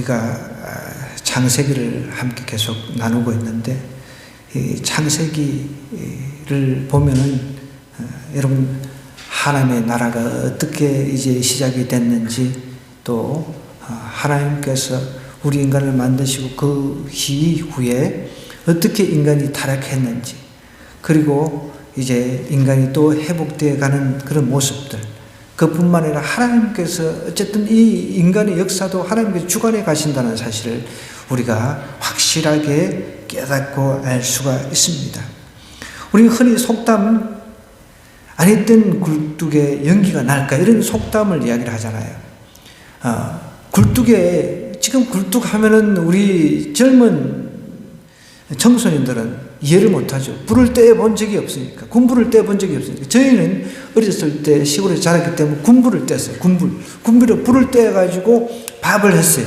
우리가 창세기를 함께 계속 나누고 있는데, 이 창세기를 보면은 여러분 하나님의 나라가 어떻게 이제 시작이 됐는지, 또 하나님께서 우리 인간을 만드시고 그 이후에 어떻게 인간이 타락했는지, 그리고 이제 인간이 또 회복되어 가는 그런 모습들, 그뿐만 아니라 하나님께서 어쨌든 이 인간의 역사도 하나님께서 주관해 가신다는 사실을 우리가 확실하게 깨닫고 알 수가 있습니다. 우리가 흔히 속담, 아니 땐 굴뚝에 연기가 날까, 이런 속담을 이야기를 하잖아요. 굴뚝에, 지금 굴뚝 하면은 우리 젊은 청소년들은 이해를 못하죠. 불을 떼본 적이 없으니까, 군불을 떼본 적이 없으니까. 저희는 어렸을 때 시골에서 자랐기 때문에 군불을 뗐어요. 군불에 불을 떼가지고 밥을 했어요.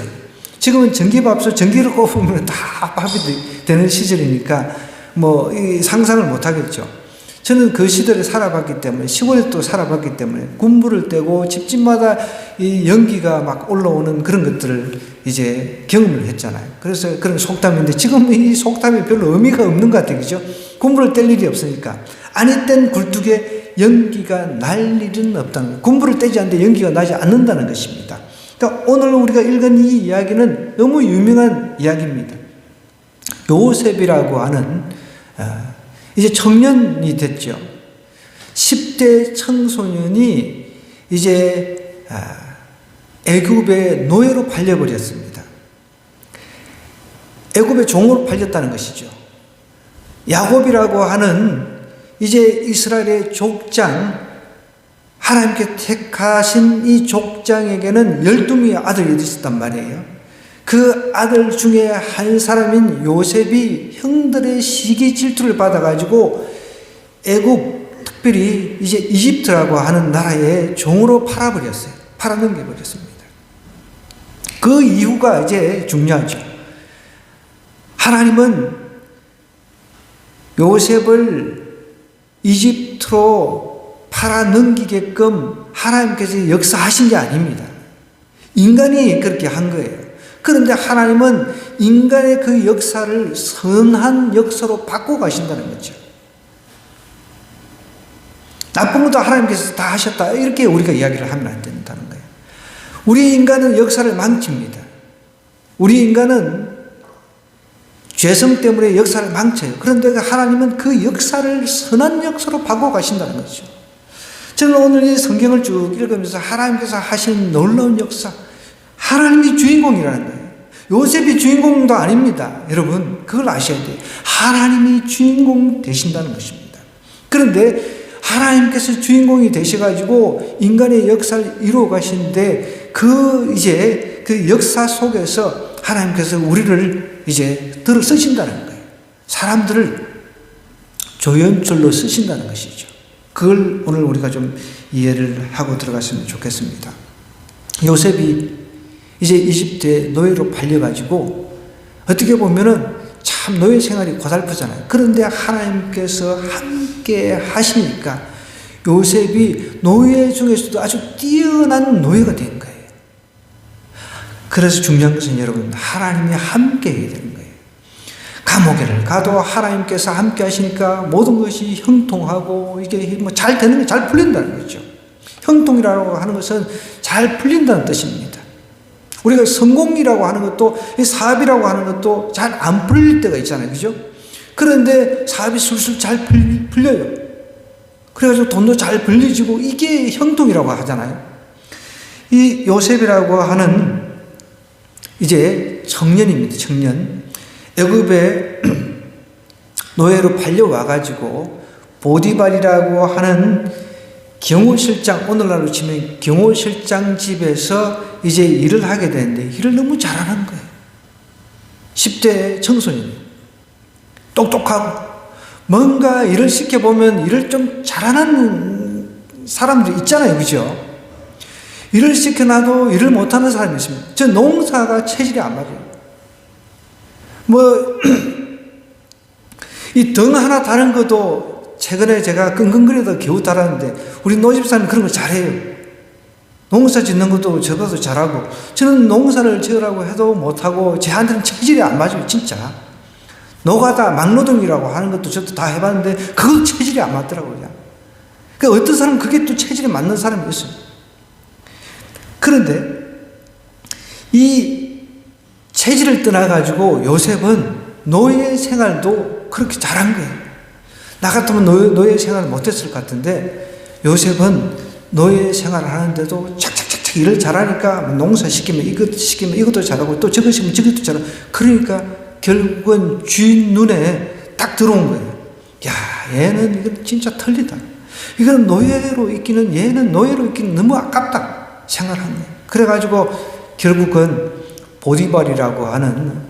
지금은 전기밥솥, 전기를 꼽으면 다 밥이 되는 시절이니까 상상을 못하겠죠. 저는 그 시대를 살아봤기 때문에, 시골에 또 살아봤기 때문에 군불을 떼고 집집마다 이 연기가 막 올라오는 그런 것들을 이제 경험을 했잖아요. 그래서 그런 속담인데, 지금 이 속담이 별로 의미가 없는 것 같아요. 그죠? 군불을 뗄 일이 없으니까. 아니 땐 굴뚝에 연기가 날 일은 없다는 거예요. 군불을 떼지 않는데 연기가 나지 않는다는 것입니다. 그러니까 오늘 우리가 읽은 이 이야기는 너무 유명한 이야기입니다. 요셉이라고 하는 이제 청년이 됐죠. 10대 청소년이 이제 애굽의 노예로 팔려버렸습니다. 애굽의 종으로 팔렸다는 것이죠. 야곱이라고 하는 이제 이스라엘의 족장, 하나님께 택하신 이 족장에게는 12명의 아들이 있었단 말이에요. 그 아들 중에 한 사람인 요셉이 형들의 시기 질투를 받아가지고 애굽, 특별히 이제 이집트라고 하는 나라의 종으로 팔아넘겨버렸습니다. 그 이유가 이제 중요하죠. 하나님은 요셉을 이집트로 팔아넘기게끔 하나님께서 역사하신 게 아닙니다. 인간이 그렇게 한 거예요. 그런데 하나님은 인간의 그 역사를 선한 역사로 바꿔 가신다는 거죠. 나쁜 것도 하나님께서 다 하셨다, 이렇게 우리가 이야기를 하면 안 된다는 거예요. 우리 인간은 역사를 망칩니다. 우리 인간은 죄성 때문에 역사를 망쳐요. 그런데 하나님은 그 역사를 선한 역사로 바꿔 가신다는 거죠. 저는 오늘 이 성경을 쭉 읽으면서 하나님께서 하신 놀라운 역사, 하나님이 주인공이라는 거예요. 요셉이 주인공도 아닙니다. 여러분, 그걸 아셔야 돼요. 하나님이 주인공 되신다는 것입니다. 그런데 하나님께서 주인공이 되셔가지고 인간의 역사를 이루어 가시는데, 그 역사 속에서 하나님께서 우리를 이제 들어 쓰신다는 거예요. 사람들을 조연출로 쓰신다는 것이죠. 그걸 오늘 우리가 좀 이해를 하고 들어갔으면 좋겠습니다. 요셉이 이제 이집트에 노예로 팔려가지고, 어떻게 보면은 참 노예 생활이 고달프잖아요. 그런데 하나님께서 함께 하시니까 요셉이 노예 중에서도 아주 뛰어난 노예가 된 거예요. 그래서 중요한 것은 여러분, 하나님이 함께 해야 되는 거예요. 감옥에를 가도 하나님께서 함께 하시니까 모든 것이 형통하고, 이게 잘 되는 게 잘 풀린다는 거죠. 형통이라고 하는 것은 잘 풀린다는 뜻입니다. 우리가 성공이라고 하는 것도, 사업이라고 하는 것도 잘 안 풀릴 때가 있잖아요. 그죠? 그런데 사업이 술술 잘 풀려요. 그래가지고 돈도 잘 벌려지고, 이게 형통이라고 하잖아요. 이 요셉이라고 하는 이제 청년입니다. 청년. 애굽에 노예로 팔려와가지고 보디발이라고 하는 경호실장, 오늘날로 치면 경호실장 집에서 이제 일을 하게 되는데, 일을 너무 잘하는 거예요. 10대 청소년, 똑똑하고, 뭔가 일을 시켜보면 일을 좀 잘하는 사람들이 있잖아요. 그죠? 일을 시켜놔도 일을 못하는 사람이 있습니다. 저 농사가 체질이 안 맞아요. 이 등 하나 다른 것도 최근에 제가 끙끙거려도 겨우 달았는데, 우리 노집사님 그런 거 잘해요. 농사 짓는 것도 저보다 잘하고, 저는 농사를 지으라고 해도 못하고, 저한테는 체질이 안 맞아요, 진짜. 노가다, 막노동이라고 하는 것도 저도 다 해봤는데, 그거 체질이 안 맞더라고요. 그러니까 어떤 사람은 그게 또 체질이 맞는 사람이 있어요. 그런데, 이 체질을 떠나가지고 요셉은 노예 생활도 그렇게 잘한 거예요. 나 같으면 노예 생활을 못했을 것 같은데, 요셉은 노예 생활을 하는데도 착착착착 일을 잘하니까 농사 시키면 이것 시키면 이것도 잘하고 또 저것 시키면 저것도 잘하고, 그러니까 결국은 주인 눈에 딱 들어온 거예요. 야, 얘는 이건 진짜 틀리다. 이건 노예로 있기는, 얘는 노예로 있기는 너무 아깝다 생각을 한 거예요. 그래가지고 결국은 보디발이라고 하는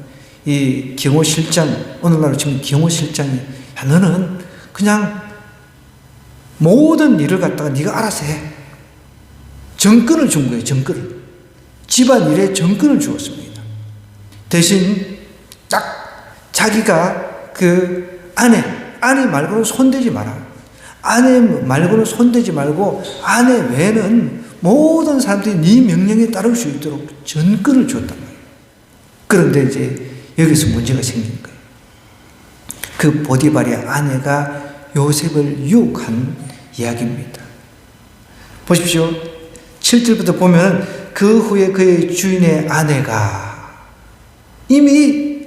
이 경호실장, 오늘날로 치면 경호실장이, 야, 너는 그냥 모든 일을 갖다가 네가 알아서 해. 정권을 준 거예요, 정권을. 집안 일에 정권을 주었습니다. 대신 딱 자기가 그 아내 말고는 손대지 마라. 아내 말고는 손대지 말고 아내 외에는 모든 사람들이 네 명령에 따를 수 있도록 정권을 줬단 말이에요. 그런데 이제 여기서 문제가 생긴 거예요. 그 보디발의 아내가 요셉을 유혹한 이야기입니다. 보십시오. 7절부터 보면 그 후에 그의 주인의 아내가 이미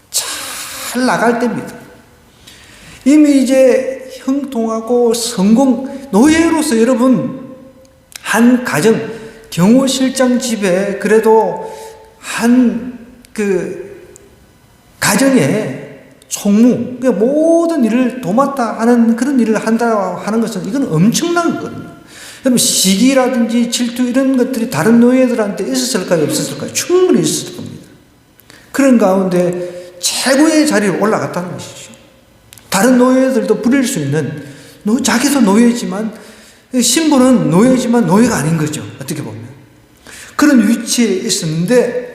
잘 나갈 때입니다. 이미 이제 형통하고 성공, 노예로서 여러분, 한 가정, 경호실장 집에 그래도 한 그 가정에 총무, 그러니까 모든 일을 도맡아 하는 그런 일을 한다 하는 것은 이건 엄청난 거거든요. 여러분, 시기라든지 질투 이런 것들이 다른 노예들한테 있었을까요? 없었을까요? 충분히 있었을 겁니다. 그런 가운데 최고의 자리에 올라갔다는 것이죠. 다른 노예들도 부릴 수 있는, 자기도 노예지만, 신분은 노예지만 노예가 아닌 거죠. 어떻게 보면. 그런 위치에 있었는데,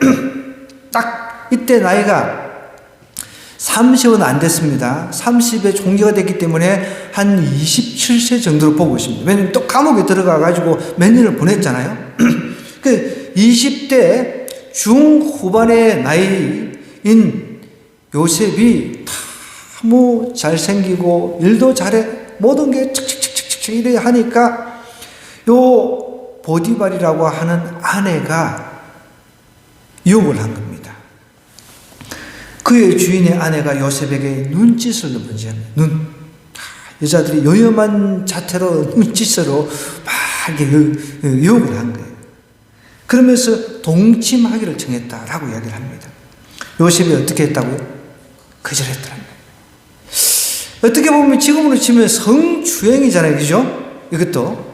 딱 이때 나이가 30은 안 됐습니다. 30에 종교가 됐기 때문에 한 27세 정도로 보고 있습니다. 왜냐하면 또 감옥에 들어가가지고 몇 년을 보냈잖아요. 그 20대 중후반의 나이인 요셉이 뭐 잘생기고 일도 잘해, 모든 게 칙칙칙칙칙 이래 하니까 요 보디발이라고 하는 아내가 유혹을 한 겁니다. 그의 주인의 아내가 요셉에게 눈짓을 먼저 합니다. 여자들이 요염한 자태로 눈짓으로 막 이렇게 유혹을 한 거예요. 그러면서 동침하기를 정했다라고 이야기를 합니다. 요셉이 어떻게 했다고요? 거절했다는 거예요. 어떻게 보면 지금으로 치면 성추행이잖아요. 그죠? 이것도.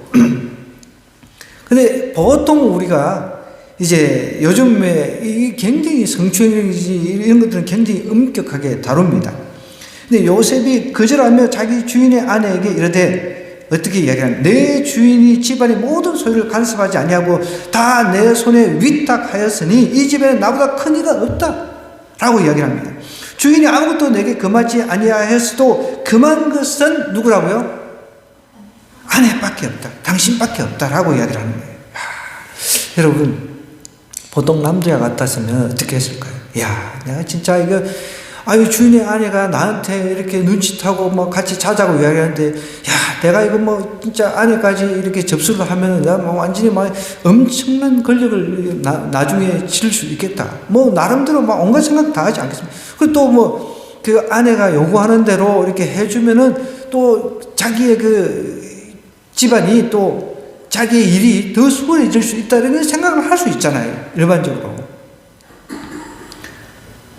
근데 보통 우리가 이제 요즘에 이 굉장히 성추행이지 이런 것들은 굉장히 엄격하게 다룹니다. 근데 요셉이 거절하며 자기 주인의 아내에게 이르되 어떻게 이야기하냐? 내 주인이 집안의 모든 소유를 간섭하지 아니하고 다 내 손에 위탁하였으니 이 집에는 나보다 큰 이가 없다 라고 이야기를 합니다. 주인이 아무것도 내게 금하지 아니하였어도 금한 것은 누구라고요? 아내밖에 없다, 당신밖에 없다라고 이야기를 하는 거예요. 여러분, 보통 남자 같았으면 어떻게 했을까요? 야, 내가 진짜 이거, 주인의 아내가 나한테 이렇게 눈짓하고 뭐 같이 자자고 이야기하는데, 야, 내가 이거 뭐 진짜 아내까지 이렇게 접수를 하면 내가 뭐 완전히 막 엄청난 권력을 나중에 질 수 있겠다. 뭐 나름대로 막 온갖 생각 다 하지 않겠습니까? 그리고 또 뭐 그 아내가 요구하는 대로 이렇게 해주면은 또 자기의 그 집안이 또 자기의 일이 더 수월해질 수 있다는 생각을 할 수 있잖아요. 일반적으로.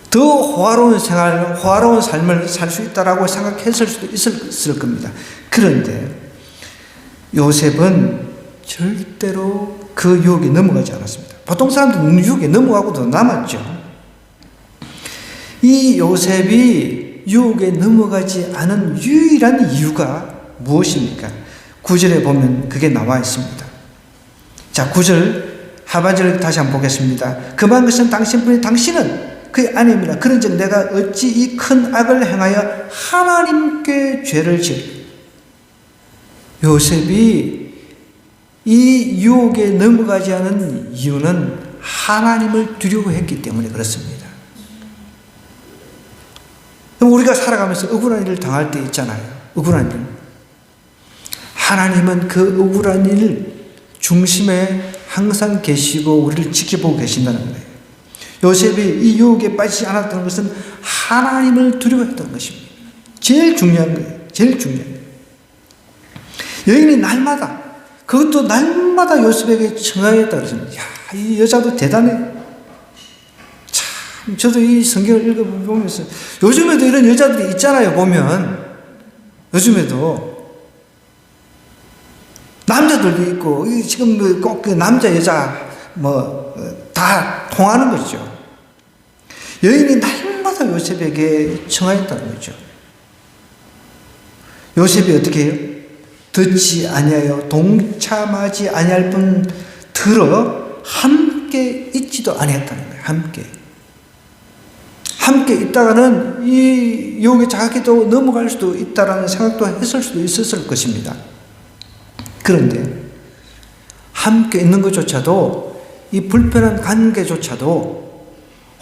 더 호화로운 삶을 살 수 있다라고 생각했을 수도 있을 겁니다. 그런데 요셉은 절대로 그 유혹에 넘어가지 않았습니다. 보통 사람들은 유혹에 넘어가고도 남았죠. 이 요셉이 유혹에 넘어가지 않은 유일한 이유가 무엇입니까? 9절에 보면 그게 나와 있습니다. 자, 9절 하반절을 다시 한번 보겠습니다. 금한 것은 당신뿐이 당신은 그의 아내입니다. 그런즉 내가 어찌 이 큰 악을 행하여 하나님께 죄를 지을. 요셉이 이 유혹에 넘어가지 않은 이유는 하나님을 두려워했기 때문에 그렇습니다. 우리가 살아가면서 억울한 일을 당할 때 있잖아요. 억울한 일. 하나님은 그 억울한 일 중심에 항상 계시고 우리를 지켜보고 계신다는 거예요. 요셉이 이 유혹에 빠지지 않았다는 것은 하나님을 두려워했다는 것입니다. 제일 중요한 거예요. 제일 중요한 거예요. 여인이 날마다, 그것도 날마다 요셉에게 청하였다 그랬습니다. 야, 이 여자도 대단해. 참, 저도 이 성경을 읽어보면서 요즘에도 이런 여자들이 있잖아요. 보면 요즘에도 남자들도 있고 지금 꼭 그 남자 여자 다 통하는 거죠. 여인이 날마다 요셉에게 청하였다는 거죠. 요셉이 어떻게 해요? 듣지 아니하여 동참하지 아니할 뿐 들어 함께 있지도 아니했다는 거예요. 함께 있다가는 이 유혹에 자기도 넘어갈 수도 있다라는 생각도 했을 수도 있었을 것입니다. 그런데 함께 있는 것조차도, 이 불편한 관계조차도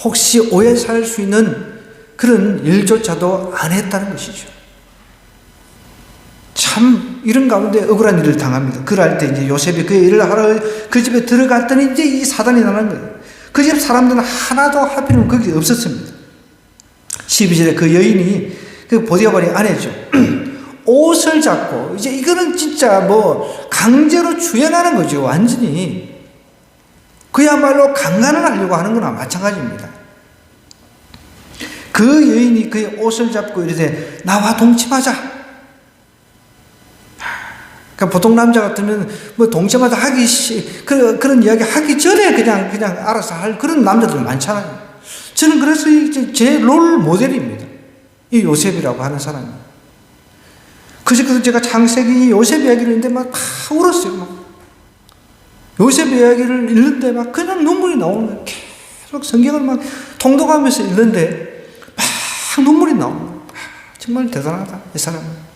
혹시 오해 살 수 있는 그런 일조차도 안 했다는 것이죠. 참 이런 가운데 억울한 일을 당합니다. 그럴 때 이제 요셉이 그 일을 하러 그 집에 들어갔더니 이제 이 사단이 나는 거예요. 그 집 사람들은 하나도 하필이면 거기 없었습니다. 12절에 그 여인이, 그 보디아발의 아내죠. 옷을 잡고, 이제 이거는 진짜 강제로 주행하는 거죠. 완전히. 그야말로 강간을 하려고 하는 거나 마찬가지입니다. 그 여인이 그의 옷을 잡고 이르되 나와 동침하자. 그러니까 보통 남자 같으면 동침하자 그런 이야기 하기 전에 그냥 알아서 할 그런 남자들 많잖아요. 저는 그래서 제 롤 모델입니다. 이 요셉이라고 하는 사람이. 그저께도 제가 창세기 요셉 이야기를 읽는데 막 다 울었어요. 요셉 이야기를 읽는데 막 그냥 눈물이 나오는 거예요. 계속 성경을 막 통독하면서 읽는데 막 눈물이 나오는 거예요. 정말 대단하다, 이 사람은.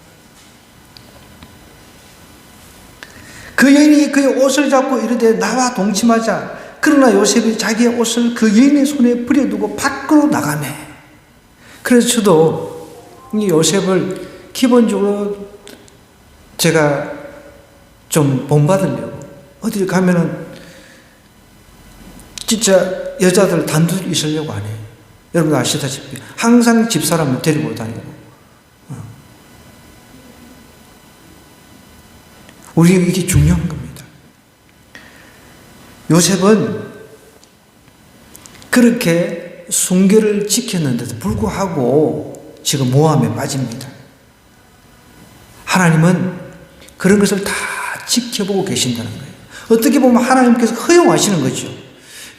그 여인이 그의 옷을 잡고 이르되 나와 동침하자. 그러나 요셉이 자기의 옷을 그 여인의 손에 버려두고 밖으로 나가매. 그래서 저도 이 요셉을 기본적으로 제가 좀 본받으려고 어딜 가면은 진짜 여자들 단둘이 있으려고 안 해요. 여러분 아시다시피 항상 집사람을 데리고 다니고. 우리에게 이게 중요한 겁니다. 요셉은 그렇게 순결을 지켰는데도 불구하고 지금 모함에 빠집니다. 하나님은 그런 것을 다 지켜보고 계신다는 거예요. 어떻게 보면 하나님께서 허용하시는 거죠.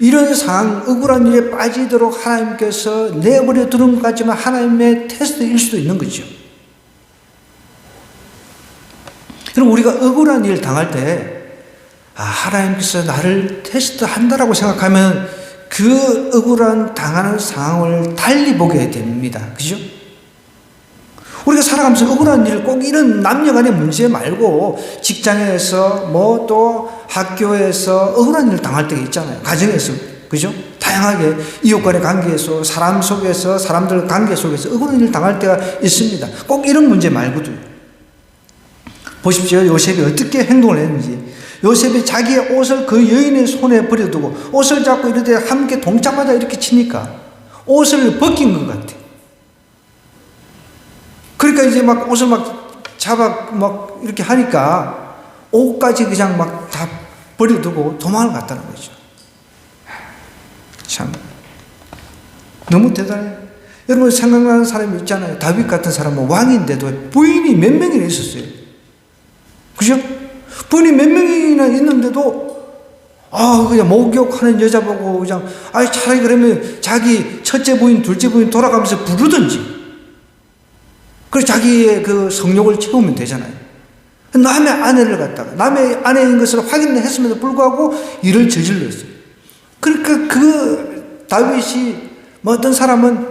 이런 상황, 억울한 일에 빠지도록 하나님께서 내버려 두는 것까지만 하나님의 테스트일 수도 있는 거죠. 그럼 우리가 억울한 일을 당할 때, 하나님께서 나를 테스트한다라고 생각하면 그 억울한 당하는 상황을 달리 보게 됩니다. 그죠? 우리가 살아가면서 억울한 일, 꼭 이런 남녀 간의 문제 말고 직장에서 또 학교에서 억울한 일을 당할 때가 있잖아요. 가정에서. 그죠? 다양하게 이웃 간의 관계에서, 사람 속에서, 사람들 관계 속에서 억울한 일을 당할 때가 있습니다. 꼭 이런 문제 말고도요. 보십시오. 요셉이 어떻게 행동을 했는지. 요셉이 자기의 옷을 그 여인의 손에 버려두고 옷을 잡고 이르되 함께 동참하자 이렇게 치니까 옷을 벗긴 것 같아. 그러니까 이제 막 옷을 이렇게 하니까 옷까지 그냥 다 버려두고 도망을 갔다는 거죠. 참 너무 대단해요. 여러분 생각나는 사람이 있잖아요. 다윗 같은 사람은 왕인데도 부인이 몇 명이나 있었어요. 그죠? 부인이 몇 명이나 있는데도 그냥 목욕하는 여자 보고 그냥 차라리 그러면 자기 첫째 부인, 둘째 부인 돌아가면서 부르든지. 그래서 자기의 그 성욕을 채우면 되잖아요. 남의 아내를 갖다가 남의 아내인 것을 확인했음에도 불구하고 일을 저질렀어요. 그러니까 그 다윗이 어떤 사람은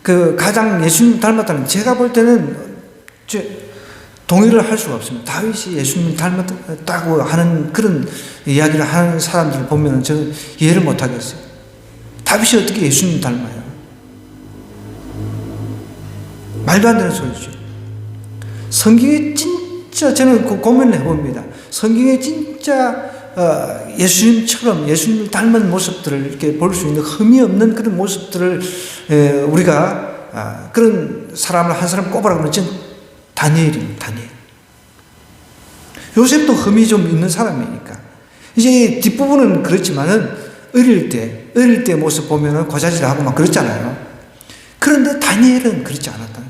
그 가장 예수님 닮았다는, 제가 볼 때는 동의를 할 수가 없습니다. 다윗이 예수님을 닮았다고 하는 그런 이야기를 하는 사람들을 보면 저는 이해를 못 하겠어요. 다윗이 어떻게 예수님을 닮아요? 말도 안 되는 소리죠. 성경에 진짜 저는 그 고민을 해봅니다. 성경에 진짜 예수님처럼 예수님을 닮은 모습들을 이렇게 볼 수 있는 흠이 없는 그런 모습들을 우리가 그런 사람을 한 사람 꼽으라고 하면 저는 다니엘입니다. 다니엘. 요셉도 흠이 좀 있는 사람이니까. 이제 뒷부분은 그렇지만은 어릴 때 모습 보면은 고자질하고 막 그렇잖아요. 그런데 다니엘은 그렇지 않았다는 거예요.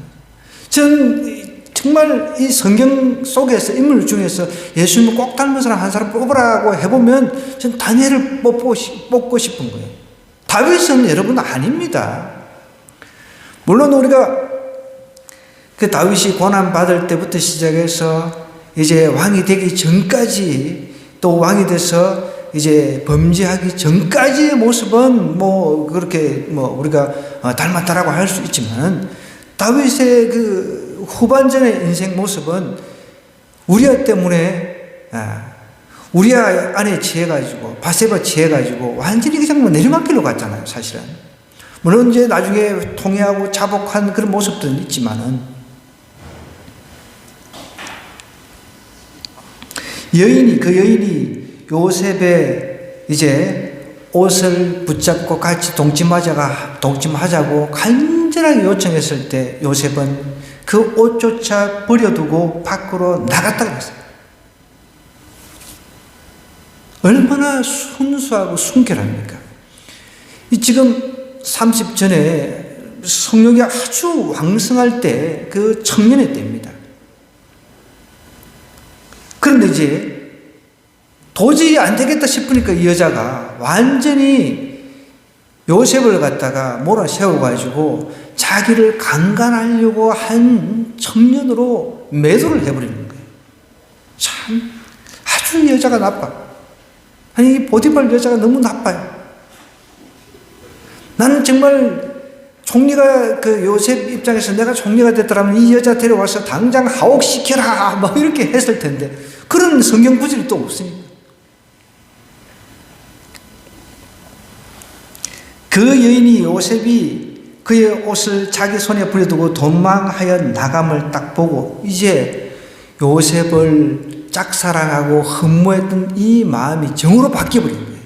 저는 정말 이 성경 속에서 인물 중에서 예수님을 꼭 닮은 사람 한 사람 뽑으라고 해보면 전 다니엘을 뽑고 싶은 거예요. 다윗은 여러분 아닙니다. 물론 우리가 그 다윗이 고난받을 때부터 시작해서 이제 왕이 되기 전까지 또 왕이 돼서 이제 범죄하기 전까지의 모습은 뭐 그렇게 뭐 우리가 닮았다라고 할 수 있지만 다윗의 그 후반전의 인생 모습은 우리아 때문에 우리아 안에 취해가지고 바세바 취해가지고 완전히 그냥 뭐 내리막길로 갔잖아요. 사실은 물론 이제 나중에 통회하고 자복한 그런 모습들은 있지만은 그 여인이 요셉의 이제 옷을 붙잡고 같이 동침하자고 간절하게 요청했을 때 요셉은 그 옷조차 버려두고 밖으로 나갔다고 했어요. 얼마나 순수하고 순결합니까? 지금 30 전에 성욕이 아주 왕성할 때 그 청년의 때입니다. 그런데 이제 도저히 안 되겠다 싶으니까 이 여자가 완전히 요셉을 갖다가 몰아세워가지고 자기를 강간하려고 한 청년으로 매도를 해버리는 거예요. 참 아주 이 여자가 나빠. 아니 이 보디발 여자가 너무 나빠요. 나는 정말 총리가 그 요셉 입장에서 내가 총리가 됐더라면 이 여자 데려와서 당장 하옥시켜라 뭐 이렇게 했을 텐데 그런 성경 구절이 또 없으니까. 그 여인이 요셉이 그의 옷을 자기 손에 부려두고 도망하여 나감을 딱 보고 이제 요셉을 짝사랑하고 흠모했던 이 마음이 정으로 바뀌어버린 거예요.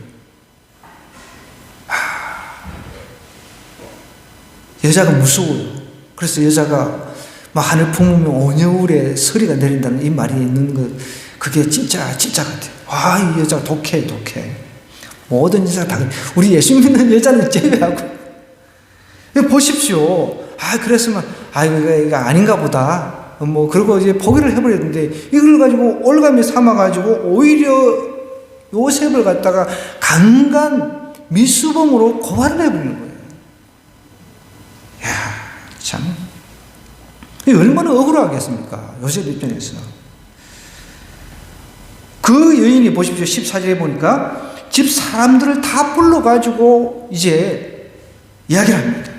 여자가 무서워요. 그래서 여자가 막 하늘 품으면 온여울에 서리가 내린다는 이 말이 있는 것 그게 진짜 같아요. 이 여자가 독해. 모든 여자가 다 우리 예수 믿는 여자는 제외하고 보십시오. 그랬으면 이거 아닌가 보다. 뭐 그러고 이제 포기를 해버렸는데 이걸 가지고 올가미 삼아가지고 오히려 요셉을 갖다가 강간 미수범으로 고발을 해버리는 거예요. 참 얼마나 억울하겠습니까? 요셉 입장에서. 그 여인이 보십시오. 14절에 보니까 집 사람들을 다 불러가지고 이제 이야기를 합니다.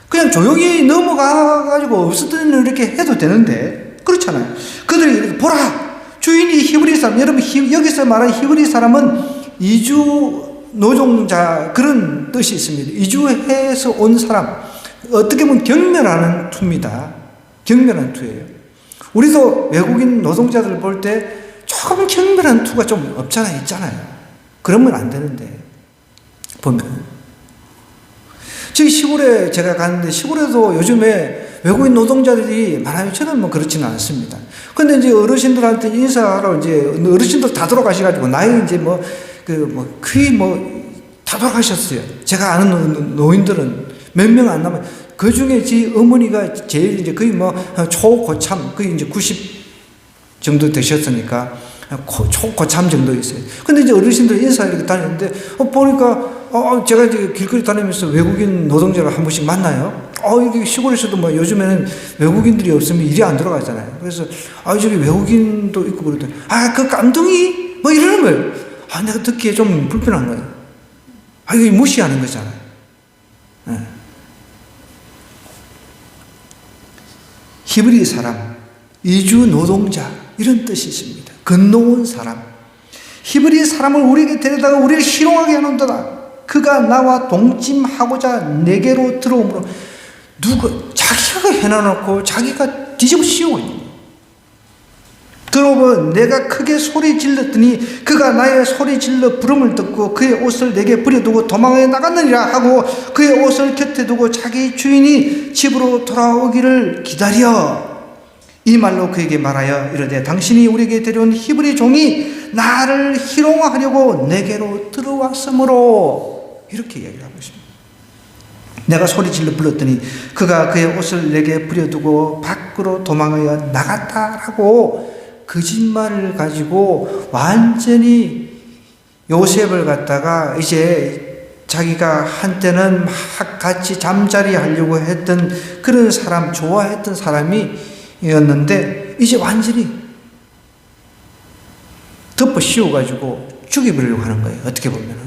그냥 조용히 넘어가가지고 없었던 일을 이렇게 해도 되는데 그렇잖아요. 그들이 보라 주인이 히브리 사람. 여러분 여기서 말하는 히브리 사람은 이주 노동자 그런 뜻이 있습니다. 이주해서 온 사람. 어떻게 보면 경멸하는 투입니다. 경멸한 투예요. 우리도 외국인 노동자들을 볼 때 조금 경멸한 투가 좀 없잖아요. 있잖아요. 그러면 안 되는데 보면 저희 시골에 제가 갔는데 시골에도 요즘에 외국인 노동자들이 많아요. 저는 뭐 그렇지는 않습니다. 근데 이제 어르신들한테 인사하러 이제 어르신들 다 돌아가셔가지고 나이 이제 거의 다 돌아가셨어요. 제가 아는 노인들은 몇 명 안 남아요. 그 중에 제 어머니가 제일 이제 거의 초고참, 거의 이제 90 정도 되셨으니까, 초고참 정도 있어요. 근데 이제 어르신들 인사 이렇게 다니는데, 보니까, 제가 이제 길거리 다니면서 외국인 노동자를 한 번씩 만나요. 여기 시골에서도 요즘에는 외국인들이 없으면 일이 안 들어가잖아요. 그래서, 저기 외국인도 있고 그러더니, 그 깜둥이? 이러는 거예요. 내가 듣기에 좀 불편한 거예요. 이거 무시하는 거잖아요. 히브리 사람, 이주 노동자 이런 뜻이 있습니다. 건너온 사람. 히브리 사람을 우리에게 데려다가 우리를 희롱하게 하는도다. 그가 나와 동침하고자 내게로 들어오므로 자기가 해놔놓고 자기가 뒤집어 씌우고 있는 거예요. 들어오면 내가 크게 소리 질렀더니 그가 나의 소리 질러 부름을 듣고 그의 옷을 내게 버려두고 도망하여 나갔느니라 하고 그의 옷을 곁에 두고 자기 주인이 집으로 돌아오기를 기다려 이 말로 그에게 말하여 이르되 당신이 우리에게 데려온 히브리 종이 나를 희롱하려고 내게로 들어왔으므로 이렇게 이야기를 하고 있습니다. 내가 소리질러 불렀더니 그가 그의 옷을 내게 버려두고 밖으로 도망하여 나갔다라고 거짓말을 가지고 완전히 요셉을 갖다가 이제 자기가 한때는 막 같이 잠자리 하려고 했던 그런 사람, 좋아했던 사람이었는데 이제 완전히 덮어 씌워가지고 죽여버리려고 하는 거예요. 어떻게 보면은.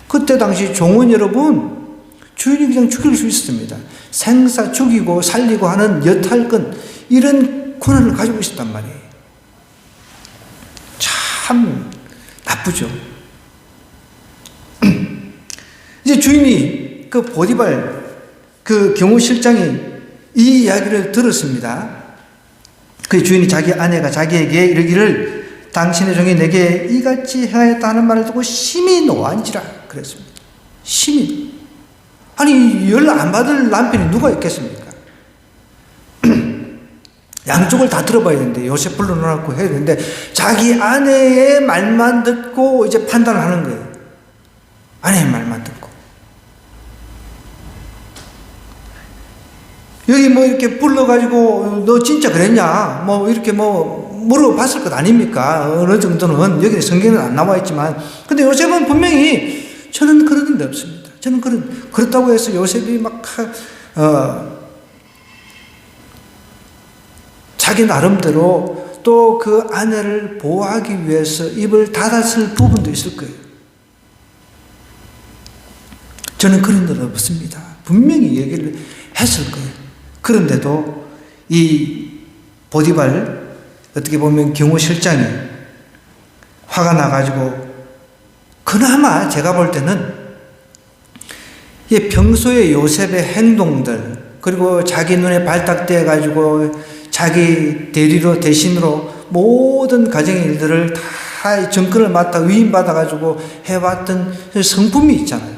그때 당시 종은 여러분, 주인이 그냥 죽일 수 있었습니다. 생사 죽이고 살리고 하는 여탈권, 이런 권한을 가지고 있었단 말이에요. 참 나쁘죠. 이제 주인이 그 보디발 그 경호실장이 이 이야기를 들었습니다. 그 주인이 자기 아내가 자기에게 이르기를 당신의 종이 내게 이같이 행하였다는 말을 듣고 심히 노한지라 그랬습니다. 심히. 아니 열 안 받을 남편이 누가 있겠습니까? 양쪽을 다 들어봐야 되는데 요셉 불러놓고 해야 되는데 자기 아내의 말만 듣고 이제 판단을 하는 거예요. 아내의 말만 듣고. 여기 뭐 이렇게 불러가지고 너 진짜 그랬냐? 뭐 이렇게 뭐 물어봤을 것 아닙니까? 어느 정도는 여기 성경에는 안 나와 있지만 근데 요셉은 분명히 저는 그런 일 없습니다. 저는 그렇다고 해서 요셉이 막 자기 나름대로 또 그 아내를 보호하기 위해서 입을 닫았을 부분도 있을 거예요. 저는 그런 일 없습니다. 분명히 얘기를 했을 거예요. 그런데도 이 보디발 어떻게 보면 경호실장이 화가 나가지고 그나마 제가 볼 때는 평소에 요셉의 행동들 그리고 자기 눈에 발탁되어 가지고 자기 대리로 대신으로 모든 가정의 일들을 다 정권을 맡아 위임받아 가지고 해왔던 성품이 있잖아요.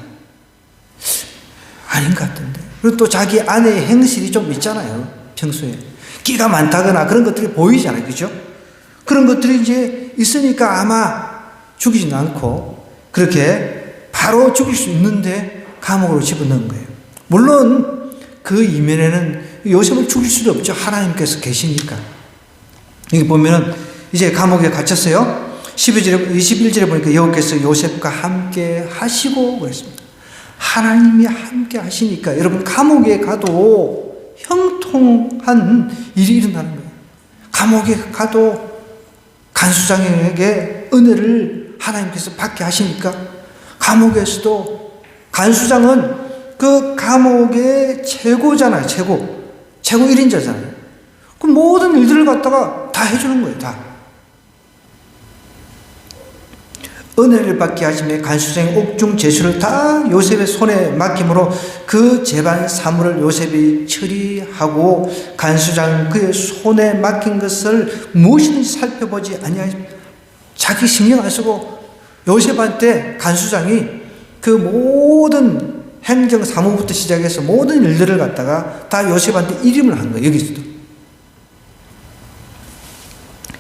아닌 것 같은데. 그리고 또 자기 아내의 행실이 좀 있잖아요. 평소에 끼가 많다거나 그런 것들이 보이잖아요. 그죠? 그런 것들이 이제 있으니까 아마 죽이지는 않고 그렇게 바로 죽일 수 있는데 감옥으로 집어넣은 거예요. 물론 그 이면에는 요셉을 죽일 수도 없죠. 하나님께서 계시니까. 여기 보면은 이제 감옥에 갇혔어요. 21절에 보니까 여호와께서 요셉과 함께 하시고 그랬습니다. 하나님이 함께 하시니까 여러분 감옥에 가도 형통한 일이 일어나는 거예요. 감옥에 가도 간수장에게 은혜를 하나님께서 받게 하시니까 감옥에서도 간수장은 그 감옥의 최고잖아요. 최고 1인자잖아요. 그 모든 일들을 갖다가 다 해주는 거예요. 다. 은혜를 받게 하심에 간수장의 옥중 제수를 다 요셉의 손에 맡김으로 그 재반 사물을 요셉이 처리하고 간수장 그의 손에 맡긴 것을 무엇이든지 살펴보지 아니하십니다. 자기 신경 안 쓰고 요셉한테 간수장이 그 모든 행정 사무부터 시작해서 모든 일들을 갖다가 다 요셉한테 이름을 한 거예요. 여기서도.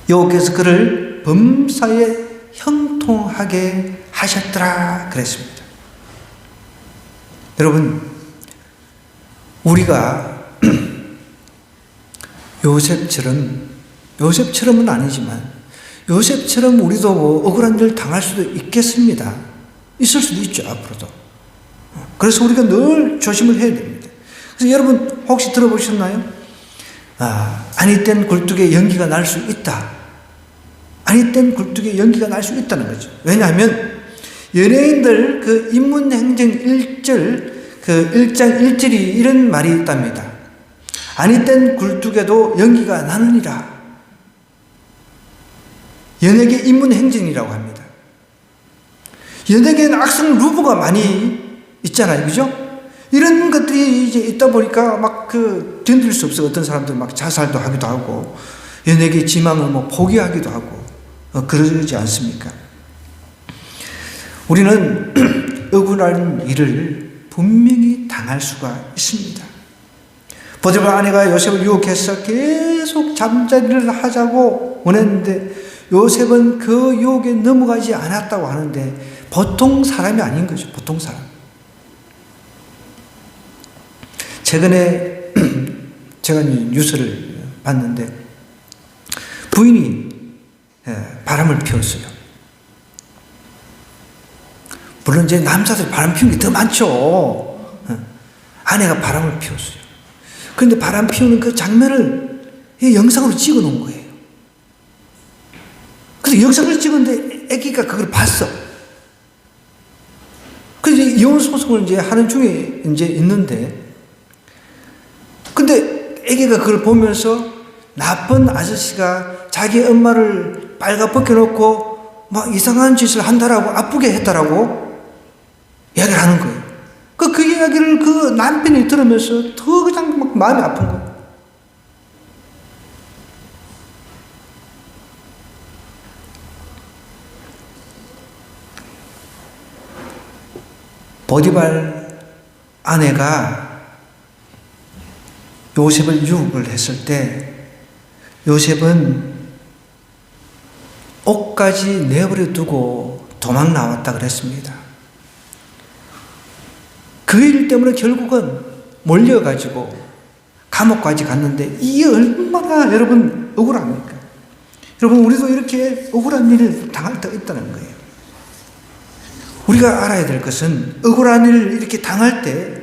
여호와께서 그를 범사에 형통하게 하셨더라 그랬습니다. 여러분 우리가 요셉처럼은 아니지만 요셉처럼 우리도 뭐 억울한 일 당할 수도 있겠습니다. 있을 수도 있죠. 앞으로도. 그래서 우리가 늘 조심을 해야 됩니다. 그래서 여러분 혹시 들어보셨나요? 아니 땐 굴뚝에 연기가 날 수 있다. 아니 땐 굴뚝에 연기가 날 수 있다는 거죠. 왜냐하면 연예인들 그 인문행정 1절 그 1장 1절이 이런 말이 있답니다. 아니 땐 굴뚝에도 연기가 나느니라. 연예계 입문 행진이라고 합니다. 연예계는 악성 루브가 많이 있잖아요. 그죠? 이런 것들이 이제 있다 보니까 막 견딜 수 없어. 어떤 사람들 막 자살도 하기도 하고, 연예계 지망을 뭐 포기하기도 하고, 그러지 않습니까? 우리는 억울한 일을 분명히 당할 수가 있습니다. 보디발 아내가 요셉을 유혹해서 계속 잠자리를 하자고 원했는데 요셉은 그 유혹에 넘어가지 않았다고 하는데 보통 사람이 아닌 거죠. 보통 사람. 최근에 제가 뉴스를 봤는데 부인이 바람을 피웠어요. 물론 이제 남자들이 바람 피우는 게 더 많죠. 아내가 바람을 피웠어요. 그런데 바람 피우는 그 장면을 영상으로 찍어 놓은 거예요. 그래서 영상을 찍었는데 아기가 그걸 봤어. 그래서 이혼 소송을 이제 하는 중에 이제 있는데, 근데 아기가 그걸 보면서 나쁜 아저씨가 자기 엄마를 빨가 벗겨놓고 막 이상한 짓을 한다라고, 아프게 했다라고 이야기를 하는 거예요. 그 이야기를 그 남편이 들으면서 더 그냥 막 마음이 아픈 거예요. 보디발 아내가 요셉을 유혹을 했을 때 요셉은 옷까지 내버려 두고 도망 나왔다 그랬습니다. 그 일 때문에 결국은 몰려가지고 감옥까지 갔는데 이게 얼마나 여러분 억울합니까? 여러분 우리도 이렇게 억울한 일을 당할 때가 있다는 거예요. 우리가 알아야 될 것은 억울한 일을 이렇게 당할 때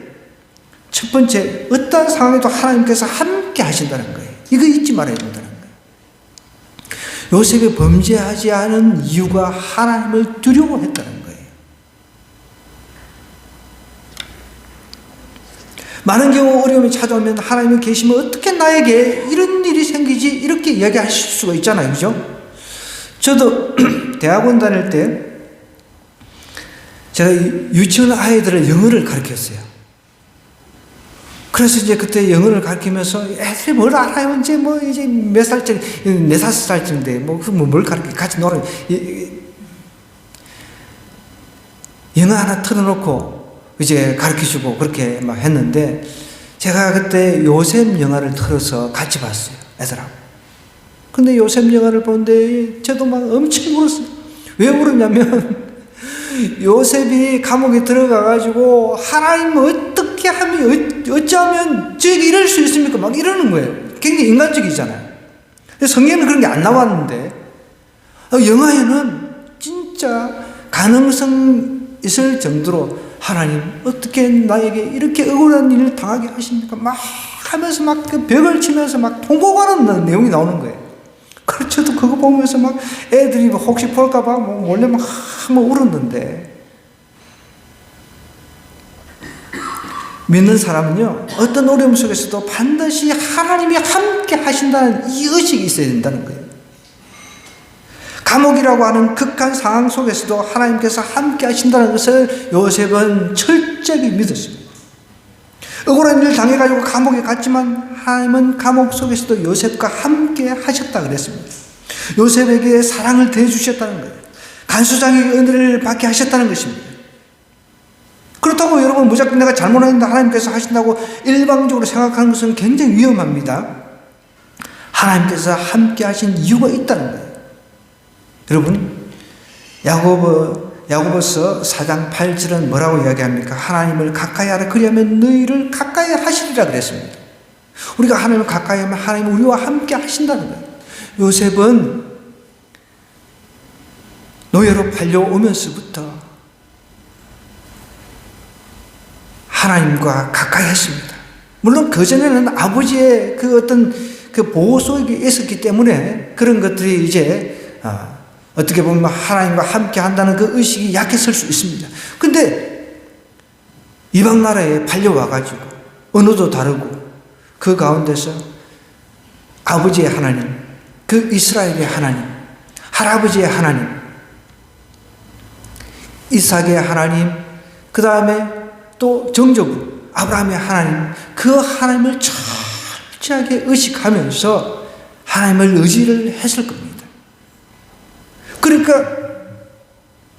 첫 번째 어떤 상황에도 하나님께서 함께 하신다는 거예요. 이거 잊지 말아야 된다는 거예요. 요셉이 범죄하지 않은 이유가 하나님을 두려워했다는 거예요. 많은 경우 어려움이 찾아오면 하나님이 계시면 어떻게 나에게 이런 일이 생기지? 이렇게 이야기하실 수가 있잖아요. 그죠? 저도 대학원 다닐 때 제가 유치원 아이들을 영어를 가르쳤어요. 그래서 이제 그때 영어를 가르치면서 애들이 뭘 알아요? 이제 몇 살짜리, 4, 5살쯤인데 뭘 가르쳐? 같이 놀아요. 영어 하나 틀어놓고 이제 가르쳐주고 그렇게 막 했는데 제가 그때 요셉 영화를 틀어서 같이 봤어요. 애들하고. 근데 요셉 영화를 보는데 저도 막 엄청 울었어요. 왜 울었냐면 요셉이 감옥에 들어가가지고 하나님 어떻게 하면 어찌하면 저에게 이럴 수 있습니까? 막 이러는 거예요. 굉장히 인간적이잖아요. 성경에는 그런 게 안 나왔는데 영화에는 진짜 가능성 있을 정도로 하나님 어떻게 나에게 이렇게 억울한 일을 당하게 하십니까? 막 하면서 막 그 벽을 치면서 막 통곡하는 내용이 나오는 거예요. 그래서 저도 그거 보면서 막 애들이 혹시 볼까봐 몰래 막 울었는데, 믿는 사람은요 어떤 어려움 속에서도 반드시 하나님이 함께 하신다는 이 의식이 있어야 된다는 거예요. 감옥이라고 하는 극한 상황 속에서도 하나님께서 함께 하신다는 것을 요셉은 철저히 믿었습니다. 억울한 일을 당해가지고 감옥에 갔지만 하나님은 감옥 속에서도 요셉과 함께 하셨다 그랬습니다. 요셉에게 사랑을 대해주셨다는 거예요. 간수장에게 은혜를 받게 하셨다는 것입니다. 그렇다고 여러분 무조건 내가 잘못했는데 하나님께서 하신다고 일방적으로 생각하는 것은 굉장히 위험합니다. 하나님께서 함께 하신 이유가 있다는 거예요. 여러분 야고보서 4장 8절은 뭐라고 이야기합니까? 하나님을 가까이 하라 그리하면 너희를 가까이 하시리라 그랬습니다. 우리가 하나님을 가까이 하면 하나님은 우리와 함께 하신다는 거예요. 요셉은 노예로 팔려오면서부터 하나님과 가까이 했습니다. 물론 그전에는 아버지의 그 어떤 그 보호 속에 있었기 때문에 그런 것들이 이제 어떻게 보면 하나님과 함께 한다는 그 의식이 약했을 수 있습니다. 근데 이방 나라에 팔려와가지고 언어도 다르고 그 가운데서 아버지의 하나님, 그 이스라엘의 하나님, 할아버지의 하나님, 이삭의 하나님, 그 다음에 또 정적으로 아브라함의 하나님, 그 하나님을 철저하게 의식하면서 하나님을 의지를 했을 겁니다. 그러니까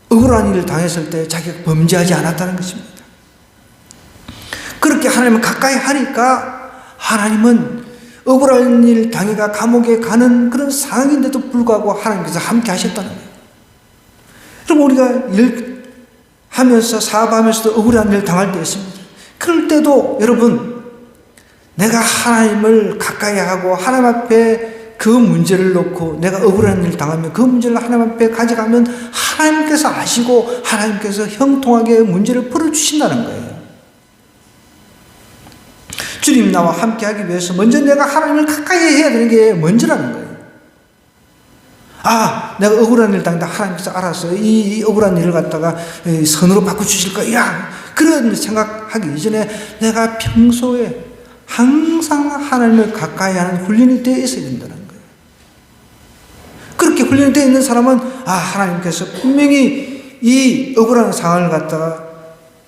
억울한 일을 당했을 때 자기가 범죄하지 않았다는 것입니다. 그렇게 하나님을 가까이 하니까 하나님은 억울한 일 당해가 감옥에 가는 그런 상황인데도 불구하고 하나님께서 함께 하셨다는 거예요. 그럼 우리가 일하면서 사업하면서도 억울한 일을 당할 때 있습니다. 그럴 때도 여러분, 내가 하나님을 가까이 하고 하나님 앞에 그 문제를 놓고 내가 억울한 일을 당하면 그 문제를 하나님 앞에 가져가면 하나님께서 아시고 하나님께서 형통하게 문제를 풀어주신다는 거예요. 주님 나와 함께 하기 위해서 먼저 내가 하나님을 가까이 해야 되는 게 먼저라는 거예요. 아, 내가 억울한 일을 당한다. 하나님께서 알아서 이 억울한 일을 갖다가 선으로 바꿔주실 거야. 그런 생각하기 이전에 내가 평소에 항상 하나님을 가까이 하는 훈련이 되어 있어야 된다는 거예요. 그렇게 훈련이 되어 있는 사람은 아, 하나님께서 분명히 이 억울한 상황을 갖다가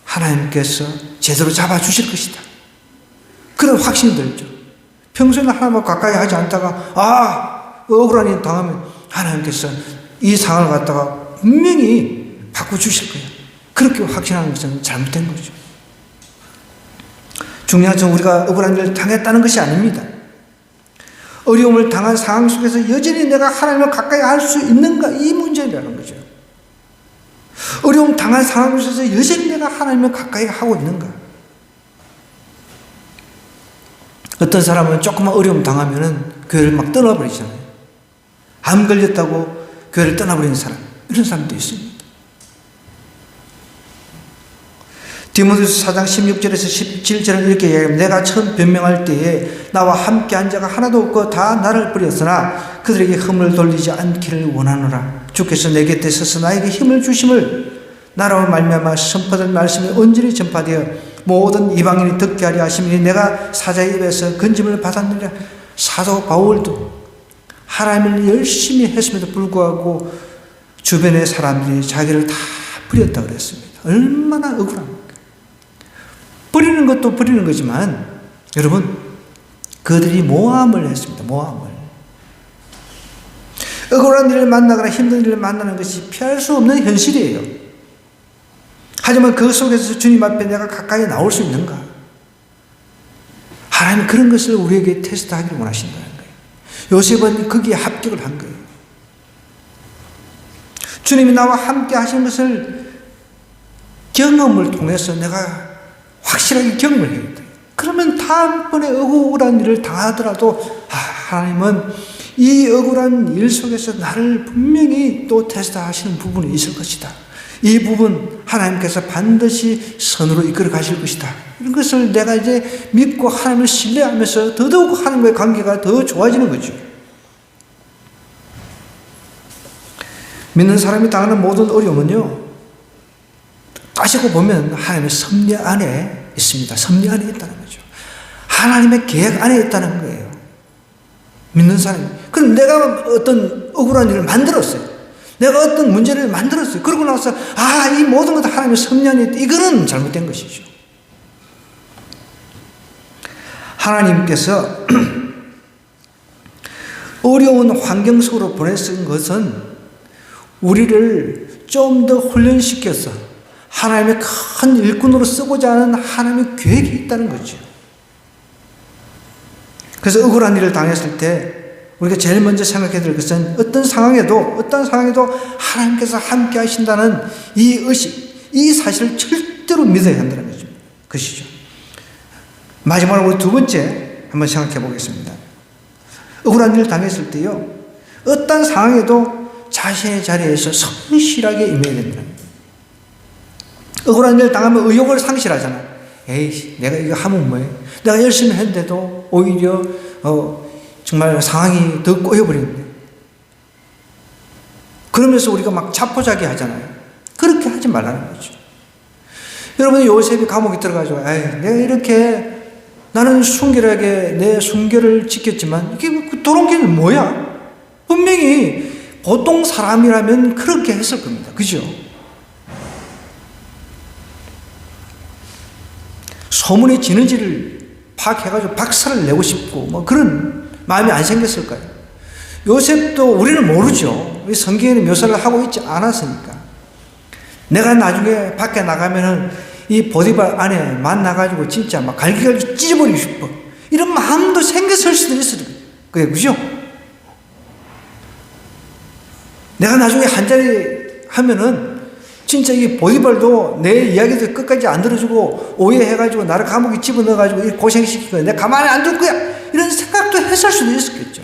하나님께서 제대로 잡아주실 것이다. 그런 확신이 들죠. 평소에는 하나님과 가까이 하지 않다가 아, 억울한 일 당하면 하나님께서 이 상황을 갖다가 분명히 바꿔주실 거예요. 그렇게 확신하는 것은 잘못된 거죠. 중요한 것은 우리가 억울한 일을 당했다는 것이 아닙니다. 어려움을 당한 상황 속에서 여전히 내가 하나님을 가까이 할 수 있는가, 이 문제라는 거죠. 어려움 당한 상황 속에서 여전히 내가 하나님을 가까이 하고 있는가. 어떤 사람은 조금만 어려움 당하면은 교회를 막 떠나버리잖아요. 암 걸렸다고 교회를 떠나버리는 사람, 이런 사람도 있습니다. 디모데후서 4장 16절에서 17절은 이렇게 이야기합니다. 내가 처음 변명할 때에 나와 함께 한 자가 하나도 없고 다 나를 버렸으나 그들에게 흠을 돌리지 않기를 원하노라. 주께서 내 곁에 서서 나에게 힘을 주심을 나로 말미암아 선포된 말씀이 온전히 전파되어 모든 이방인이 듣게 하려 하심이니 내가 사자의 입에서 건짐을 받았느니라. 사도 바울도 하나님을 열심히 했음에도 불구하고 주변의 사람들이 자기를 다 버렸다고 그랬습니다. 얼마나 억울합니까? 버리는 것도 버리는 거지만 여러분, 그들이 모함을 했습니다. 모함을. 억울한 일을 만나거나 힘든 일을 만나는 것이 피할 수 없는 현실이에요. 하지만 그 속에서 주님 앞에 내가 가까이 나올 수 있는가? 하나님은 그런 것을 우리에게 테스트하기를 원하신다는 거예요. 요셉은 거기에 합격을 한 거예요. 주님이 나와 함께 하신 것을 경험을 통해서 내가 확실하게 경험을 해야 돼. 그러면 다음번에 억울한 일을 당하더라도 하나님은 이 억울한 일 속에서 나를 분명히 또 테스트하시는 부분이 있을 것이다. 이 부분 하나님께서 반드시 선으로 이끌어 가실 것이다. 이런 것을 내가 이제 믿고 하나님을 신뢰하면서 더더욱 하나님과의 관계가 더 좋아지는 거죠. 믿는 사람이 당하는 모든 어려움은요, 따지고 보면 하나님의 섭리 안에 있습니다. 섭리 안에 있다는 거죠. 하나님의 계획 안에 있다는 거예요. 믿는 사람이. 그럼 내가 어떤 억울한 일을 만들었어요. 내가 어떤 문제를 만들었어요. 그러고 나서 이 모든 것 다 하나님의 섭리 안에 있다. 이거는 잘못된 것이죠. 하나님께서 어려운 환경 속으로 보내신 것은 우리를 좀 더 훈련시켜서 하나님의 큰 일꾼으로 쓰고자 하는 하나님의 계획이 있다는 거죠. 그래서 억울한 일을 당했을 때 우리가 제일 먼저 생각해야 될 것은 어떤 상황에도 하나님께서 함께 하신다는 이 의식, 이 사실을 절대로 믿어야 한다는 것이죠. 마지막으로 우리 두 번째 한번 생각해 보겠습니다. 억울한 일을 당했을 때요, 어떤 상황에도 자신의 자리에서 성실하게 임해야 된다는 거예요. 억울한 일을 당하면 의욕을 상실하잖아. 에이, 내가 이거 하면 뭐해? 내가 열심히 했는데도 오히려 정말 상황이 더 꼬여버리는데. 그러면서 우리가 막 자포자기 하잖아요. 그렇게 하지 말라는 거죠. 여러분, 요셉이 감옥에 들어가죠. 내가 이렇게 나는 순결하게 내 순결을 지켰지만 이게 도롱기는 뭐야? 분명히 보통 사람이라면 그렇게 했을 겁니다. 그죠? 소문의 진원지를 파악해가지고 박살을 내고 싶고 뭐 그런 마음이 안 생겼을까요? 요셉도 우리는 모르죠. 성경에는 묘사를 하고 있지 않았으니까. 내가 나중에 밖에 나가면은 이 보디발 안에 만나가지고 진짜 막 갈기갈기 찢어버리고 싶어. 이런 마음도 생겼을 수도 있어요. 그게 그죠? 내가 나중에 한 자리 하면은 진짜 이 보디발도 내 이야기도 끝까지 안 들어주고 오해해가지고 나를 감옥에 집어넣어가지고 고생시키고 내가 가만히 안 둘 거야. 이런 생각도 했을 수도 있었겠죠.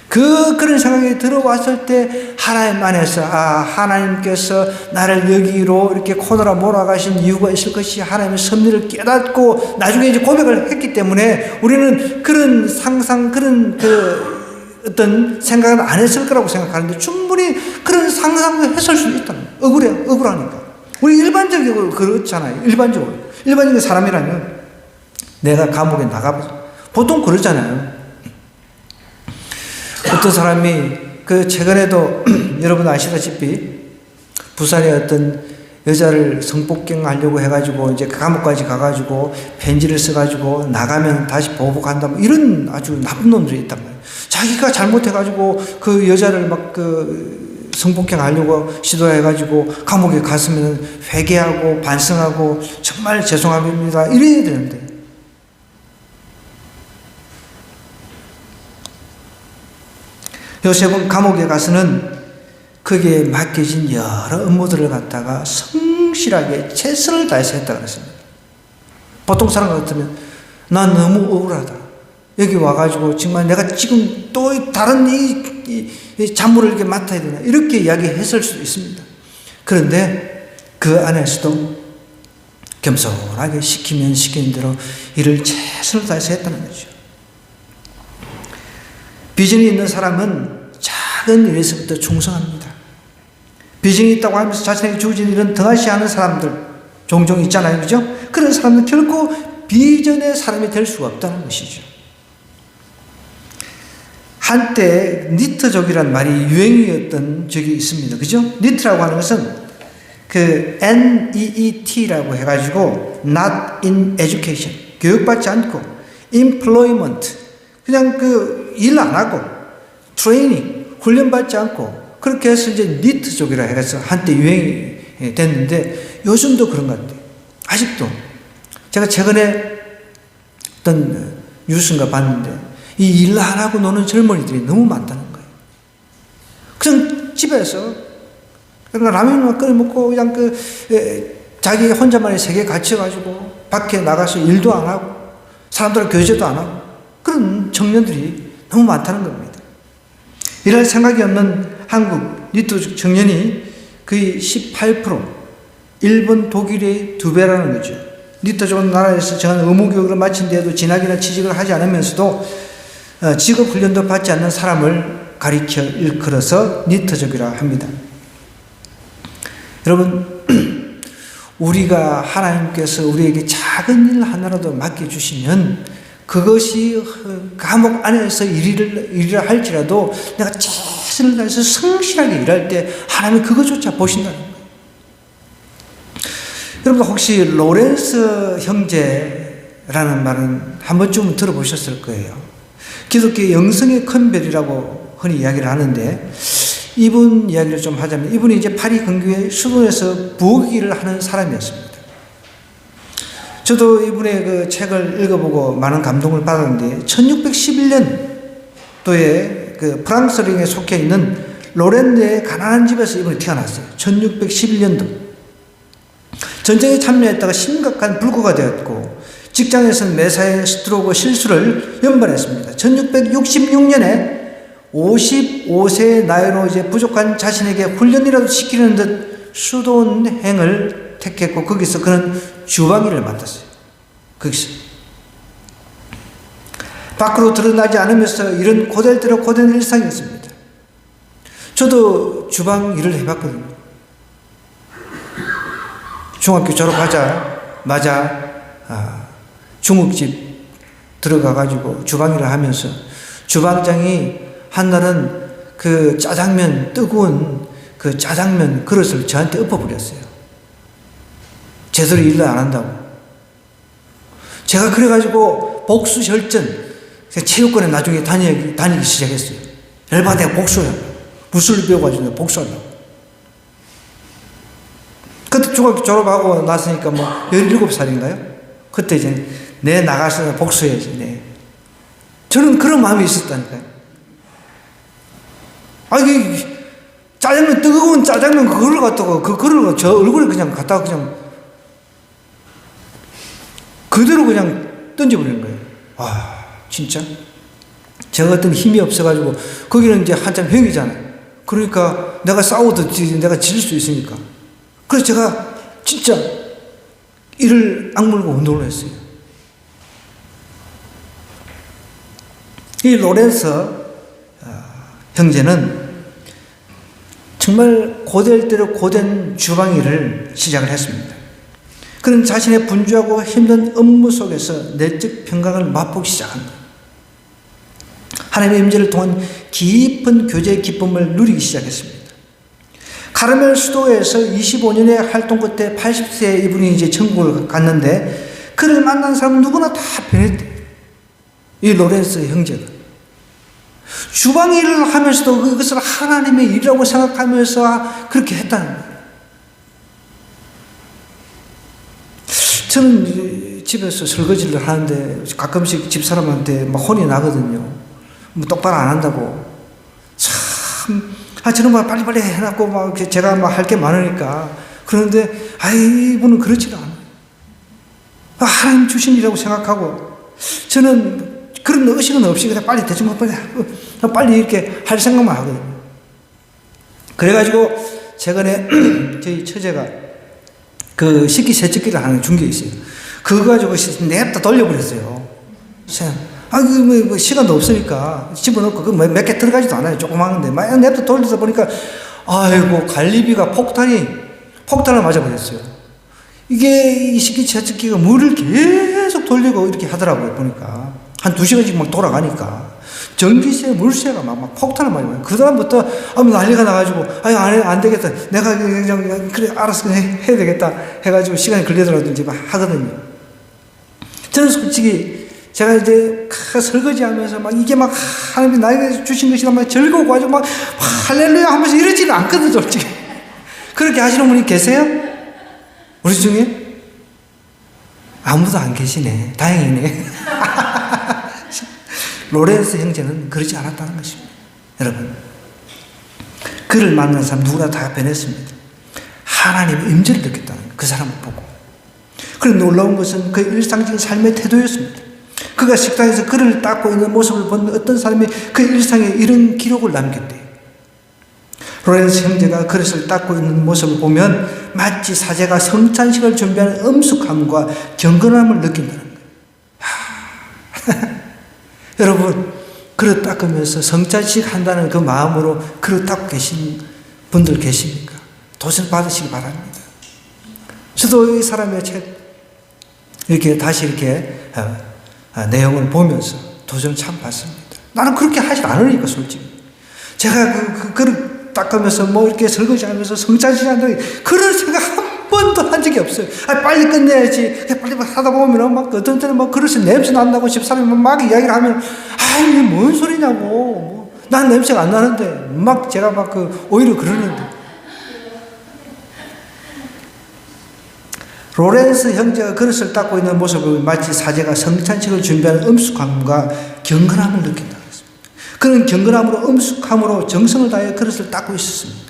그런 생각이 들어왔을 때 하나님 안에서 하나님께서 나를 여기로 이렇게 코너로 몰아가신 이유가 있을 것이 하나님의 섭리를 깨닫고 나중에 이제 고백을 했기 때문에 우리는 그런 상상 그런 어떤 생각은 안 했을 거라고 생각하는데 충분히 그런 상상도 했을 수 있다는 거예요. 억울하니까. 우리 일반적으로 그렇잖아요. 일반적인 사람이라면 내가 감옥에 나가보자. 보통 그러잖아요. 어떤 사람이 최근에도 여러분 아시다시피 부산에 어떤 여자를 성폭행하려고 해가지고 이제 감옥까지 가가지고 편지를 써가지고 나가면 다시 보복한다 뭐 이런 아주 나쁜 놈들이 있단 말이에요. 자기가 잘못해가지고 그 여자를 막 성폭행하려고 시도해가지고 감옥에 갔으면 회개하고 반성하고 정말 죄송합니다 이래야 되는데 요셉은 감옥에 가서는 거기에 맡겨진 여러 업무들을 갖다가 성실하게 최선을 다해서 했다고 그랬습니다. 보통 사람 같으면 난 너무 억울하다. 여기 와가지고 정말 내가 지금 또 다른 이 잡무를 이렇게 맡아야 되나 이렇게 이야기했을 수도 있습니다. 그런데 그 안에서도 겸손하게 시키면 시키는 대로 일을 최선을 다해서 했다는 거죠. 비전이 있는 사람은 작은 일에서부터 충성합니다. 비전이 있다고 하면서 자신에게 주어진 일은 등한시하는 사람들 종종 있잖아요. 그죠? 그런 사람은 결코 비전의 사람이 될 수가 없다는 것이죠. 한때 니트족이란 말이 유행이었던 적이 있습니다. 그죠? 니트라고 하는 것은 NEET라고 해가지고 not in education 교육받지 않고 employment 그냥 일 안 하고 트레이닝 훈련받지 않고 그렇게 해서 이제 니트족이라 해서 한때 유행이 됐는데 요즘도 그런 것 같아요. 아직도 제가 최근에 어떤 뉴스인가 봤는데 이 일 안 하고 노는 젊은이들이 너무 많다는 거예요. 그냥 집에서 그냥 라면만 끓여 먹고 그냥 자기 혼자만의 세계에 갇혀가지고 밖에 나가서 일도 안 하고 사람들과 교제도 안 하고 그런 청년들이 너무 많다는 겁니다. 일할 생각이 없는 한국 니트 청년이 거의 18%, 일본, 독일의 2배라는 거죠. 니트족 나라에서 전 의무교육을 마친 뒤에도 진학이나 취직을 하지 않으면서도 직업훈련도 받지 않는 사람을 가리켜 일컬어서 니트족이라 합니다. 여러분, 우리가 하나님께서 우리에게 작은 일 하나라도 맡겨주시면 그것이 감옥 안에서 일을 할지라도 내가 최선을 다해서 성실하게 일할 때 하나님이 그것조차 보신다는 거예요. 여러분 혹시 로렌스 형제라는 말은 한 번쯤은 들어보셨을 거예요. 기독교 영성의 큰 별이라고 흔히 이야기를 하는데 이분 이야기를 좀 하자면 이분이 이제 파리 근교의 수도에서 부엌일을 하는 사람이었습니다. 저도 이분의 책을 읽어보고 많은 감동을 받았는데 1611년도에 프랑스 령에 속해 있는 로렌네의 가난한 집에서 이분이 태어났어요. 1611년도 전쟁에 참여했다가 심각한 불구가 되었고 직장에서는 매사에 스트로크 실수를 연발했습니다. 1666년에 55세의 나이로 이제 부족한 자신에게 훈련이라도 시키는 듯 수도원행을 택했고 거기서 그는 주방일을 맡았어요. 거기서 밖으로 드러나지 않으면서 이런 고del대로 고된 일상이었습니다. 저도 주방 일을 해봤거든요. 중학교 졸업하자마자 중국집 들어가가지고 주방 일을 하면서 주방장이 한날은 그 짜장면, 뜨거운 그 짜장면 그릇을 저한테 엎어버렸어요. 제대로 일을 안 한다고. 제가 그래가지고 복수혈전, 체육관에 나중에 다니기 시작했어요. 열받아 내가 복수하려고. 무술을 배워가지고 복수하려고. 그때 중학교 졸업하고 났으니까 뭐 17살인가요? 그때 이제 내 나가서 복수해야지. 네. 저는 그런 마음이 있었다니까요. 아니, 짜장면, 뜨거운 짜장면 그걸 갖다가, 그거를 저 얼굴에 그냥 갖다가 그냥 그대로 그냥 던져버리는 거예요. 아, 진짜? 제가 어떤 힘이 없어가지고, 거기는 이제 한참 형이잖아요. 그러니까 내가 싸워도 내가 질 수 있으니까. 그래서 제가 진짜 이를 악물고 운동을 했어요. 이 로렌서 형제는 정말 고될 대로 고된 주방일을 시작을 했습니다. 그는 자신의 분주하고 힘든 업무 속에서 내적 평강을 맛보기 시작한 거예요. 하나님의 임재를 통한 깊은 교제의 기쁨을 누리기 시작했습니다. 카르멜 수도에서 25년의 활동 끝에 80세 이분이 이제 천국을 갔는데 그를 만난 사람은 누구나 다 변했대요. 이 로렌스 형제가. 주방 일을 하면서도 그것을 하나님의 일이라고 생각하면서 그렇게 했다는 거예요. 저는 집에서 설거지를 하는데 가끔씩 집사람한테 막 혼이 나거든요. 뭐 똑바로 안 한다고. 참, 저는 막 빨리빨리 해놨고 막 제가 막 할 게 많으니까. 그런데, 이분은 그렇지가 않아요. 하나님 주신 일이라고 생각하고, 저는 그런 의식은 없이 그냥 빨리 대충 빨리 이렇게 할 생각만 하거든요. 그래가지고, 최근에 저희 처제가 그 식기세척기를 하나 준 게 있어요. 그거 가지고 냅다 돌려버렸어요. 뭐 시간도 없으니까 집어넣고 몇 개 들어가지도 않아요. 조그만 건데 막 냅다 돌리다 보니까 아이고 관리비가 폭탄을 맞아버렸어요. 이게 이 식기세척기가 물을 계속 돌리고 이렇게 하더라고요. 보니까 한 2시간씩 막 돌아가니까 전기세, 물세가 막 폭탄을 맞아요. 그 다음부터 난리가 나가지고 안 되겠다. 내가 그냥 그래 알아서 해야 되겠다 해가지고 시간이 걸리더라도 이제 막 하거든요. 저는 솔직히 제가 이제 설거지 하면서 막 이게 막 하나님이 나에게 주신 것이다 막 즐거워 가지고 막 할렐루야 하면서 이러지는 않거든, 솔직히. 그렇게 하시는 분이 계세요? 우리 중에? 아무도 안 계시네. 다행이네. 로렌스 형제는 그러지 않았다는 것입니다. 여러분, 그를 만난 사람 누구나 다 변했습니다. 하나님의 임재를 느꼈다는 거예요. 그 사람을 보고. 그런 놀라운 것은 그의 일상적인 삶의 태도였습니다. 그가 식당에서 그릇을 닦고 있는 모습을 본 어떤 사람이 그의 일상에 이런 기록을 남겼대요. 로렌스 형제가 그릇을 닦고 있는 모습을 보면 마치 사제가 성찬식을 준비하는 엄숙함과 경건함을 느낀다는 거예요. 여러분, 그릇 닦으면서 성찬식 한다는 그 마음으로 그릇 닦고 계신 분들 계십니까? 도전 받으시기 바랍니다. 저도 이 사람의 책 이렇게 다시 이렇게 내용을 보면서 도전을 참 받습니다. 나는 그렇게 하지 않으니까 솔직히. 제가 그 그릇 닦으면서 뭐 이렇게 설거지하면서 성찬식 한다는 그런 생각 한 번도 한 적이 없어요. 빨리 끝내야지. 빨리 하다 보면 막 어떤 때는 막 그릇에 냄새 난다고 집사람이 막 이야기를 하면 이게 뭔 소리냐고. 난 냄새가 안 나는데 막 제가 막 오히려 그러는데. 로렌스 형제가 그릇을 닦고 있는 모습을 마치 사제가 성찬식을 준비하는 엄숙함과 경건함을 느낀다. 그는 경건함으로 엄숙함으로 정성을 다해 그릇을 닦고 있었습니다.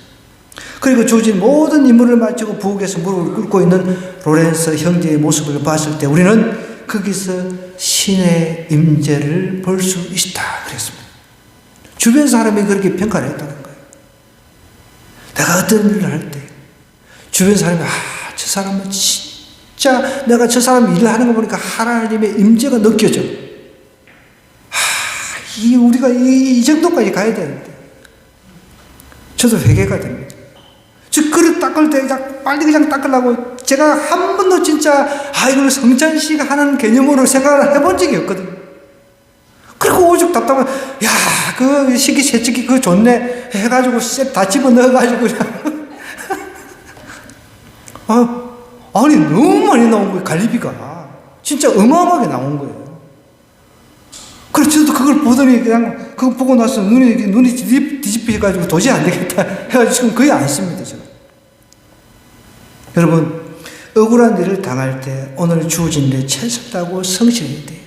그리고 주어진 모든 임무를 마치고 부엌에서 무릎을 꿇고 있는 로렌스 형제의 모습을 봤을 때 우리는 거기서 신의 임재를 볼 수 있다 그랬습니다. 주변 사람이 그렇게 평가를 했다는 거예요. 내가 어떤 일을 할 때 주변 사람이 저 사람은 진짜 내가 저 사람 일을 하는 거 보니까 하나님의 임재가 느껴져. 우리가 이 정도까지 가야 되는데. 저도 회개가 됩니다. 즉, 그릇 닦을 때 빨리 그냥 닦으려고 제가 한 번도 진짜, 이걸 성찬식 하는 개념으로 생각을 해본 적이 없거든요. 그리고 오죽 답답한, 야, 그 식기세척기 그거 좋네. 해가지고 다 집어 넣어가지고 그냥. 아니, 너무 많이 나온 거예요, 갈비가. 진짜 어마어마하게 나온 거예요. 그래서 저도 그걸 보더니 그냥 그거 보고 나서 눈이 뒤집혀가지고 도저히 안 되겠다 해가지고 지금 거의 안 씁니다, 제가. 여러분, 억울한 일을 당할 때 오늘 주어진 일에 최선다고 성실해야 돼요.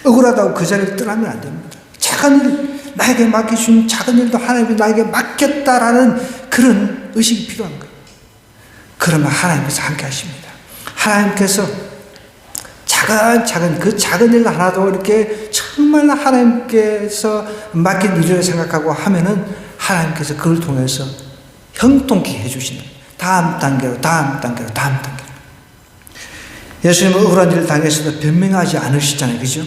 억울하다고 그 자리를 떠나면 안 됩니다. 작은 일, 나에게 맡겨준 작은 일도 하나님이 나에게 맡겼다라는 그런 의식이 필요한 거예요. 그러면 하나님께서 함께 하십니다. 하나님께서 작은 그 작은 일 하나도 이렇게 정말 하나님께서 맡긴 일이라고 생각하고 하면은 하나님께서 그걸 통해서 형통케 해주시는 다음 단계로 예수님은 억울한 일을 당했어도 변명하지 않으시잖아요. 그죠?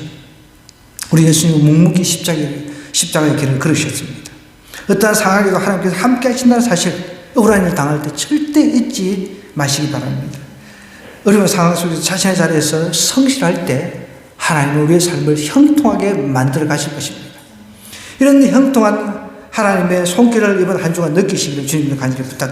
우리 예수님은 묵묵히 십자가의 길을 걸으셨습니다. 어떠한 상황에도 하나님께서 함께 하신다는 사실, 억울한 일을 당할 때 절대 잊지 마시기 바랍니다. 어려운 상황 속에서 자신의 자리에서 성실할 때 하나님은 우리의 삶을 형통하게 만들어 가실 것입니다. 이런 형통한 하나님의 손길을 이번 한 주간 느끼시기를 주님의 간절히 부탁드립니다.